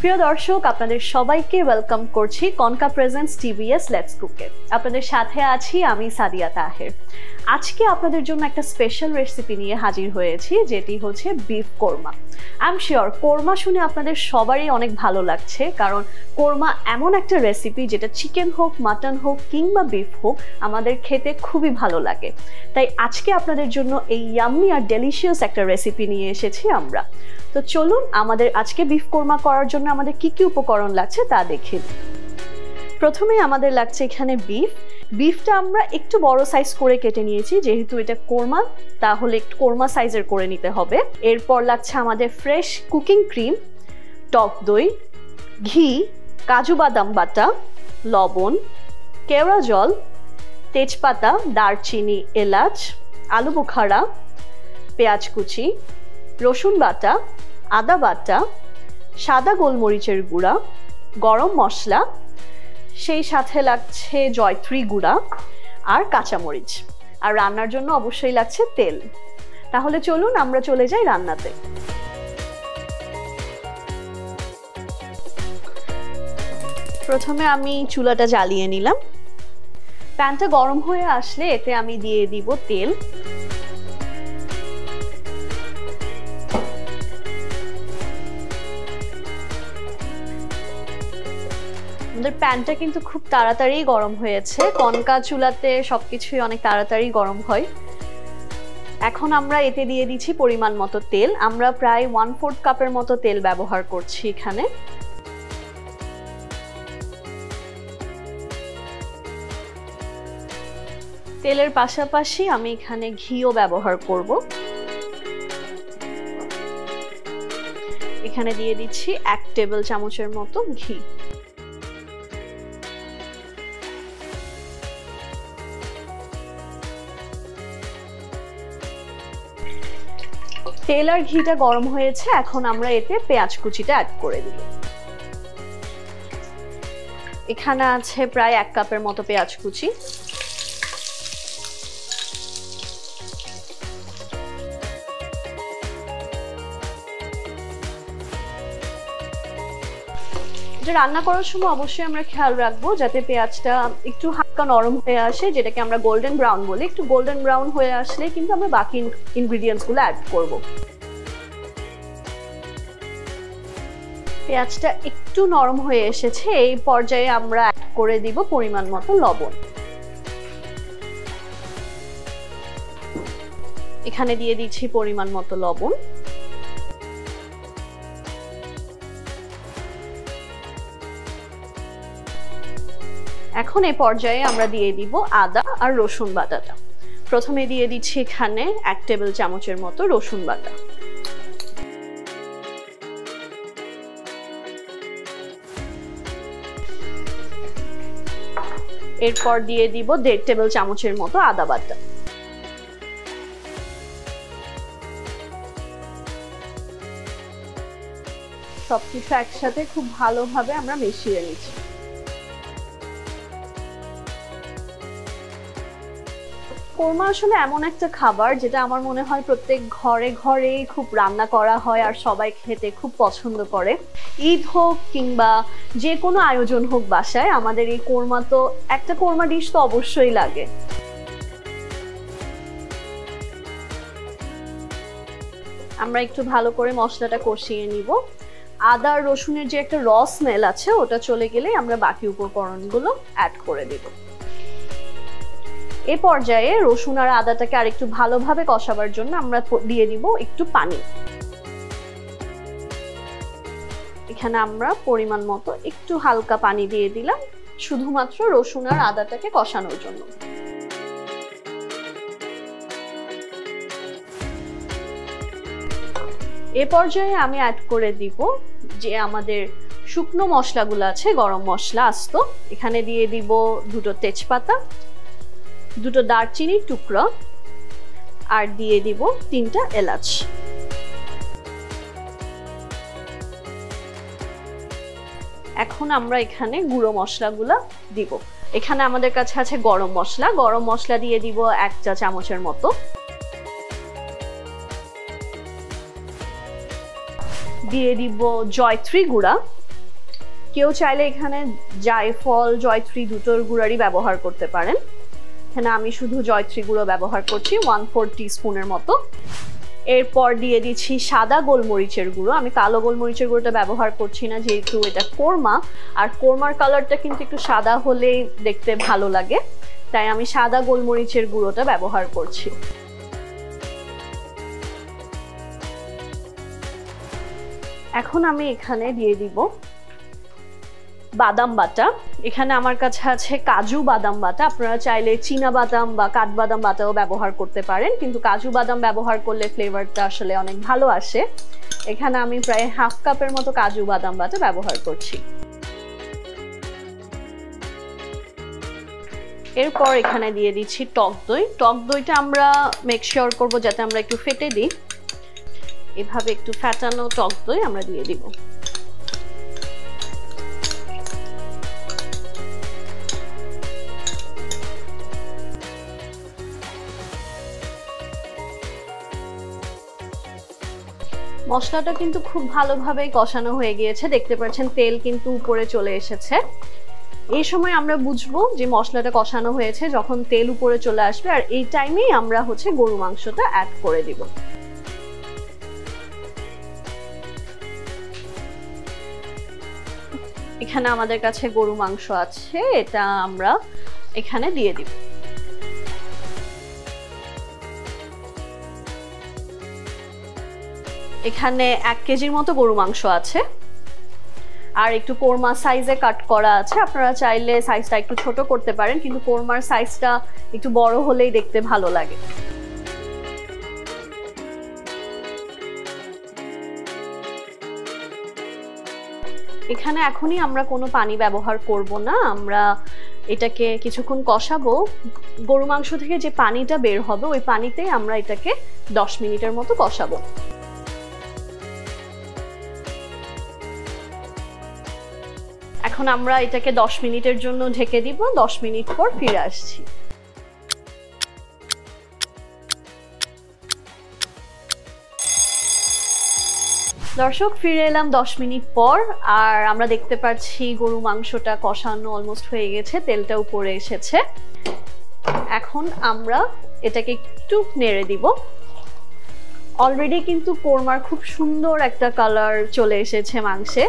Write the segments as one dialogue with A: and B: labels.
A: প্রিয় দর্শক, আপনাদের সবাইকে ওয়েলকাম করছি কনকা প্রেজেন্টস টিভিএস লেটস কুকে। আপনাদের সাথে আছি আমি সাদিয়া তাহের। আজকে আপনাদের জন্য একটা স্পেশাল রেসিপি নিয়ে হাজির হয়েছি, যেটি হচ্ছে beef korma. I am sure korma শুনে আপনাদের সবারই অনেক ভালো লাগছে, কারণ কোরমা এমন একটা রেসিপি যেটা চিকেন হোক, মাটন হোক কিংবা বিফ হোক আমাদের খেতে খুবই ভালো লাগে। তাই আজকে আপনাদের জন্য এই ইয়াম্মি আর ডেলিশিয়াস একটা রেসিপি নিয়ে এসেছি আমরা। তো চলুন আমাদের আজকে বিফ কোরমা করার জন্য আমাদের কি কি উপকরণ লাগছে তা দেখে নিই। প্রথমে আমাদের লাগছে এখানে বিফটা আমরা একটু বড় সাইজ করে কেটে নিয়েছি, যেহেতু এটা কোরমা তাহলে একটু কোরমা সাইজের করে নিতে হবে। এরপর লাগছে আমাদের ফ্রেশ কুকিং ক্রিম, টক দই, ঘি, কাজু বাদাম বাটা, লবণ, কেওড়া জল, তেজপাতা, দারচিনি, এলাচ, আলু বোখারা, পেঁয়াজ কুচি, রসুন বাটা, আদা বাটা, সাদা গোলমরিচের গুঁড়া, গরম মশলা, সেই সাথে লাগছে জয়ত্রী গুঁড়া আর কাঁচামরিচ। আর রান্নার জন্য অবশ্যই লাগছে তেল। তাহলে চলুন আমরা চলে যাই রান্নাতে। প্রথমে আমি চুলাটা জ্বালিয়ে নিলাম। প্যানটা গরম হয়ে আসলে এতে আমি দিয়ে দিব তেল। আমাদের প্যানটা কিন্তু খুব তাড়াতাড়ি গরম হয়েছে, কনকা চুলাতে সবকিছুই অনেক তাড়াতাড়ি গরম হয়। এখন আমরা এতে দিয়ে দিচ্ছি পরিমাণ মতো তেল। আমরা প্রায় 1/4 কাপের মতো তেল ব্যবহার করছি এখানে। তেলের পাশাপাশি আমি এখানে ঘিও ব্যবহার করব। এখানে দিয়ে দিচ্ছি 1 টেবিল চামচের মতো ঘি। তেল আর ঘিটা গরম হয়েছে, এখন আমরা এতে পেঁয়াজ কুচিটা অ্যাড করে দিব। এখানে আছে প্রায় 1 কাপের মতো পেঁয়াজ কুচি। রান্না করার সময় অবশ্যই আমরা খেয়াল রাখবো যাতে পেঁয়াজটা একটু হালকা নরম হয়ে আসে, যেটাকে আমরা গোল্ডেন ব্রাউন বলি। একটু গোল্ডেন ব্রাউন হয়ে আসলে কিন্তু আমরা বাকি ইনগ্রেডিয়েন্টস গুলো অ্যাড করব। পেঁয়াজটা একটু নরম হয়ে এসেছে, এই পর্যায়ে আমরা অ্যাড করে দিব পরিমাণ মতো লবণ। এখানে দিয়ে দিচ্ছি পরিমাণ মতো লবণ। এখন এই পর্যায়ে আমরা দিয়ে দিব আদা আর রসুন বাটাটা। প্রথমে দিয়ে দিচ্ছি এখানে 1 টেবিল চামচের মতো রসুন বাটা। এরপর দিয়ে দিব 1.5 টেবিল চামচের মতো আদা বাটা। সবকিছু একসাথে খুব ভালোভাবে আমরা মিশিয়ে নিচ্ছি। কোরমা আসলে এমন একটা খাবার যেটা আমার মনে হয় প্রত্যেক ঘরে ঘরে খুব রান্না করা হয় আর সবাই খেতে খুব পছন্দ করে। ঈদ হোক কিংবা যে কোনো আয়োজন হোক বাসায়, আমাদের এই কোরমা তো একটা কোরমা ডিশ তো অবশ্যই লাগে। আমরা একটু ভালো করে মশলাটা কষিয়ে নিব। আদা আর রসুনের যে একটা র স্মেল আছে ওটা চলে গেলে আমরা বাকি উপকরণগুলো অ্যাড করে দেব। এই পর্যায়ে রসুন আর আদাটাকে আরেকটু ভালোভাবে কষাবার জন্য আমরা দিয়ে দিব একটু পানি। এখানে আমরা পরিমাণ মতো একটু হালকা পানি দিয়ে দিলাম, শুধুমাত্র রসুন আর আদাটাকে কষানোর জন্য। এ পর্যায়ে আমি অ্যাড করে দিব যে আমাদের শুকনো মশলাগুলো আছে, গরম মশলা আস্ত। এখানে দিয়ে দিব 2টো তেজপাতা, 2টো দারচিনির টুকরো, আর দিয়ে দিব 3টা এলাচ। এখন আমরা এখানে গুঁড়ো মশলাগুলো দিব। এখানে আমাদের কাছে আছে গরম মশলা দিয়ে দিব 1 চা চামচের মতো। দিয়ে দিব জয়ত্রী গুঁড়া কেউ চাইলে এখানে জায়ফল জয়ত্রী দুটোর গুঁড়ারই ব্যবহার করতে পারেন। এখানে আমি শুধু জয়ত্রী গুঁড়ো ব্যবহার করছি 1/4 টিস্পুনের মতো। এরপর দিয়ে দিচ্ছি সাদা গোলমরিচের গুঁড়ো। আমি কালো গোলমরিচের গুঁড়োটা ব্যবহার করছি না, যেহেতু এটা কোরমা, আর কোরমার কালারটা কিন্তু একটু সাদা হলেই দেখতে ভালো লাগে, তাই আমি সাদা গোলমরিচের গুঁড়োটা ব্যবহার করছি। এখন আমি এখানে দিয়ে দিব বাদাম বাটা। এখানে আমার কাছে আছে কাজু বাদাম বাটা, আপনারা চাইলে চীনা বাদাম বা কাঠবাদাম বাটাও ব্যবহার করতে পারেন, কিন্তু কাজু বাদাম ব্যবহার করলে ফ্লেভারটা আসলে অনেক ভালো আসে। এখানে আমি প্রায় 1/2 কাপের মতো কাজু বাদাম বাটা ব্যবহার করছি। এরপর এখানে দিয়ে দিচ্ছি টক দই। টক দইটা আমরা মেক শিওর করবো যাতে আমরা একটু ফেটে দিই, এভাবে একটু ফেটানো টক দই আমরা দিয়ে দিব। মশলাটা কিন্তু খুব ভালোভাবে কষানো হয়ে গিয়েছে, দেখতে পাচ্ছেন তেল কিন্তু উপরে চলে এসেছে। এই সময় আমরা বুঝবো যে মশলাটা কষানো হয়েছে যখন তেল উপরে চলে আসবে, আর এই টাইমেই আমরা গরু মাংসটা অ্যাড করে দিব। এখানে আমাদের কাছে গরু মাংস আছে, এটা আমরা এখানে দিয়ে দিব। এখানে 1 কেজির মতো গরু মাংস আছে, আর একটু কোরমা সাইজে কাট করা আছে। আপনারা চাইলে সাইজটা একটু ছোট করতে পারেন, কিন্তু কোরমার সাইজটা একটু বড় হলেই দেখতে ভালো লাগে। এখানে এখনই আমরা কোনো পানি ব্যবহার করব না, আমরা এটাকে কিছুক্ষণ কষাবো। গরু মাংস থেকে যে পানিটা বের হবে ওই পানিতেই আমরা এটাকে 10 মিনিটের মতো কষাবো। এখন আমরা এটাকে 10 মিনিটের জন্য ঢেকে দিব। 10 মিনিট পর ফিরে আসছি। দর্শক, ফিরে এলাম 10 মিনিট পর, আর আমরা দেখতে পাচ্ছি গরু মাংসটা কষানো অলমোস্ট হয়ে গেছে, তেলটা উপরে এসেছে। এখন আমরা এটাকে একটু নেড়ে দিব। অলরেডি কিন্তু কোরমার খুব সুন্দর একটা কালার চলে এসেছে মাংসে।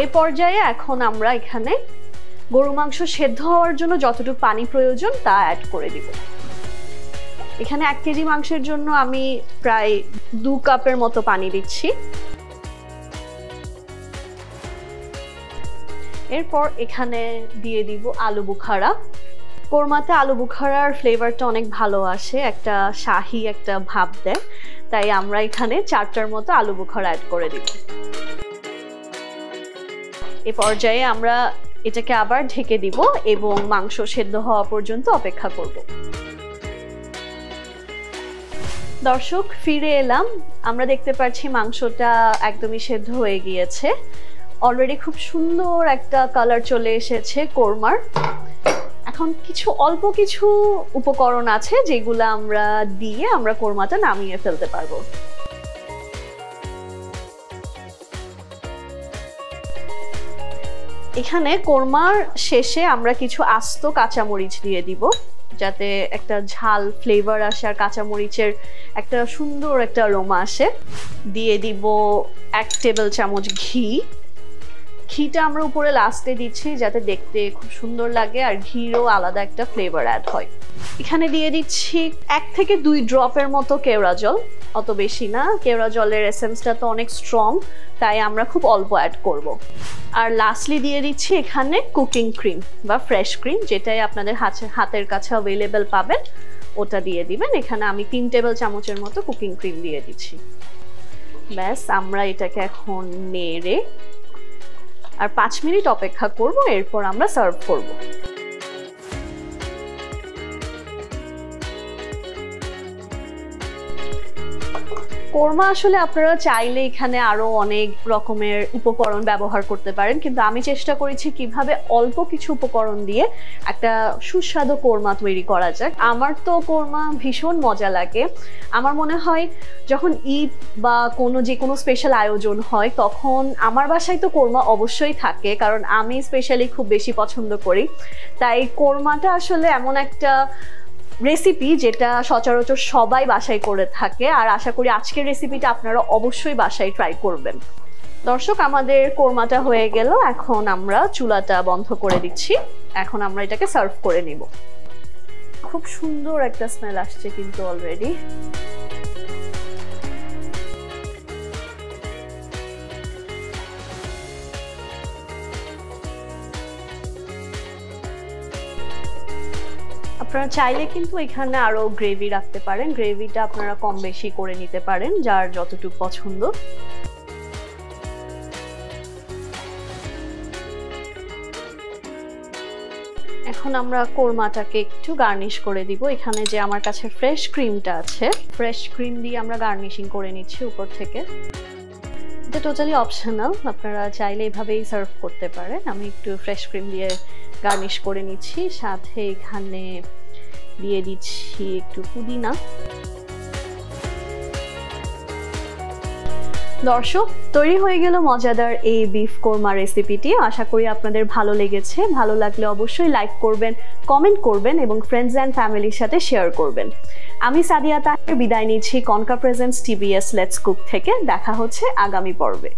A: এই পর্যায়ে এখন আমরা এখানে গরু মাংস সেদ্ধ হওয়ার জন্য যতটুকু পানি প্রয়োজন তা অ্যাড করে দিব। এখানে 1 কেজি মাংসের জন্য আমি প্রায় 2 কাপের মতো পানি দিচ্ছি। এরপর এখানে দিয়ে দিব আলু বুখারা। কোরমাতে আলু বুখারার ফ্লেভারটা অনেক ভালো আসে, একটা শাহি একটা ভাব দেয়, তাই আমরা এখানে 4টার মতো আলু বুখারা অ্যাড করে দিব। এই পর্যায়ে আমরা এটাকে আবার ঢেকে দিব এবং মাংস সেদ্ধ হওয়া পর্যন্ত অপেক্ষা করব। দর্শক, ফিরে এলাম। আমরা দেখতে পাচ্ছি মাংসটা একদমই সেদ্ধ হয়ে গিয়েছে। অলরেডি খুব সুন্দর একটা কালার চলে এসেছে কোরমার। এখন অল্প কিছু উপকরণ আছে যেগুলো আমরা দিয়ে আমরা কোরমাটা নামিয়ে ফেলতে পারবো। এখানে কোরমার শেষে আমরা কিছু আস্ত কাঁচামরিচ দিয়ে দিব, যাতে একটা ঝাল ফ্লেভার আসে আর কাঁচামরিচের একটা সুন্দর একটা অ্যারোমা আসে। দিয়ে দিব 1 টেবিল চামচ ঘি। ঘিটা আমরা উপরে লাস্টে দিচ্ছি যাতে দেখতে খুব সুন্দর লাগে আর ঘিরও আলাদা একটা ফ্লেভার অ্যাড হয়। এখানে দিয়ে দিচ্ছি 1 থেকে 2 ড্রপের মতো কেওড়া জল, অত বেশি না, কেওড়া জলের এসেন্সটা তো অনেক স্ট্রং, তাই আমরা খুব অল্প অ্যাড করব। আর লাস্টলি দিয়ে দিচ্ছি এখানে কুকিং ক্রিম বা ফ্রেশ ক্রিম, যেটাই আপনাদের হাতের কাছে অ্যাভেলেবেল পাবেন ওটা দিয়ে দিবেন। এখানে আমি 3 টেবিল চামচের মতো কুকিং ক্রিম দিয়ে দিচ্ছি। ব্যাস, আমরা এটাকে এখন নেড়ে আর 5 মিনিট অপেক্ষা করব, এরপর আমরা সার্ভ করব। কোরমা আসলে আপনারা চাইলে এখানে আরো অনেক রকমের উপকরণ ব্যবহার করতে পারেন, কিন্তু আমি চেষ্টা করেছি কিভাবে অল্প কিছু উপকরণ দিয়ে একটা সুস্বাদু কোরমা তৈরি করা যায়। আমার তো কোরমা ভীষণ মজা লাগে। আমার মনে হয় যখন ঈদ বা যে কোনো স্পেশাল আয়োজন হয় তখন আমার বাসায় তো কোরমা অবশ্যই থাকে, কারণ আমি স্পেশালি খুব বেশি পছন্দ করি। তাই কোরমাটা আসলে এমন একটা রেসিপি যেটা সচরাচর সবাই বাসায় করে থাকে, আর আশা করি আজকের রেসিপিটা আপনারা অবশ্যই বাসায় ট্রাই করবেন। দর্শক, আমাদের কোরমাটা হয়ে গেল, এখন আমরা চুলাটা বন্ধ করে দিচ্ছি। এখন আমরা এটাকে সার্ভ করে নিব। খুব সুন্দর একটা স্মেল আসছে কিন্তু অলরেডি। আপনারা চাইলে কিন্তু এখানে আরো গ্রেভি রাখতে পারেন, গ্রেভিটা আপনারা কম বেশি করে নিতে পারেন যার যতটুকু পছন্দ। এখন আমরা কোরমাটাকে একটু গার্নিশ করে দিব। এখানে যে আমার কাছে ফ্রেশ ক্রিমটা আছে, ফ্রেশ ক্রিম দিয়ে আমরা গার্নিশিং করে নিচ্ছি উপর থেকে। এটা টোটালি অপশনাল, আপনারা চাইলে এভাবেই সার্ভ করতে পারেন। আমি একটু ফ্রেশ ক্রিম দিয়ে গার্নিশ করে নিচ্ছি, সাথে এখানে দিয়ে দিচ্ছি একটু পুদিনা। দর্শক, তৈরি হয়ে গেল মজাদার এই বিফ কোরমা রেসিপিটি। আশা করি আপনাদের ভালো লেগেছে। ভালো লাগলে অবশ্যই লাইক করবেন, কমেন্ট করবেন এবং ফ্রেন্ডস অ্যান্ড ফ্যামিলির সাথে শেয়ার করবেন। আমি সাদিয়া তাহের বিদায় নিচ্ছি concha presents TVS let's cook থেকে। দেখা হচ্ছে আগামী পর্বে।